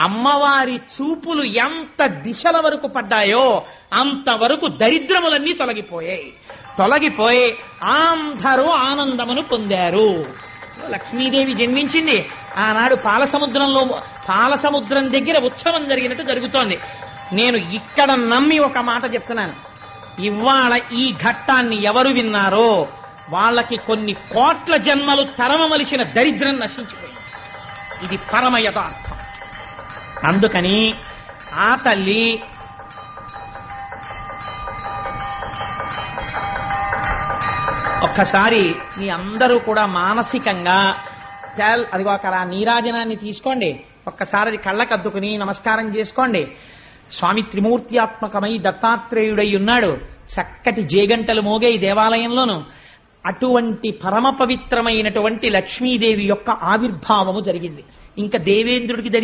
అమ్మవారి చూపులు ఎంత దిశల వరకు పడ్డాయో అంతవరకు దరిద్రములన్నీ తొలగిపోయి అందరూ ఆనందమును పొందారు. లక్ష్మీదేవి జన్మించింది ఆనాడు పాలసముద్రం దగ్గర ఉత్సవం జరిగినట్టు జరుగుతోంది. నేను ఇక్కడ నమ్మి ఒక మాట చెప్తున్నాను, ఇవాళ ఈ ఘట్టాన్ని ఎవరు విన్నారో వాళ్ళకి కొన్ని కోట్ల జన్మలు తరమవలసిన దరిద్రం నశించిపోయింది. ఇది పరమ యథార్థం. అందుకని ఆ తల్లి ఒక్కసారి మీ అందరూ కూడా మానసికంగా అదిగో అక్కడ ఆ నీరాజనాన్ని తీసుకోండి, ఒక్కసారి అది కళ్ళకద్దుకుని నమస్కారం చేసుకోండి. స్వామి త్రిమూర్త్యాత్మకమై దత్తాత్రేయుడై ఉన్నాడు. చక్కటి జేగంటలు మోగే ఈ దేవాలయంలోను అటువంటి పరమ పవిత్రమైనటువంటి లక్ష్మీదేవి యొక్క ఆవిర్భావము జరిగింది. ఇంకా దేవేంద్రుడికి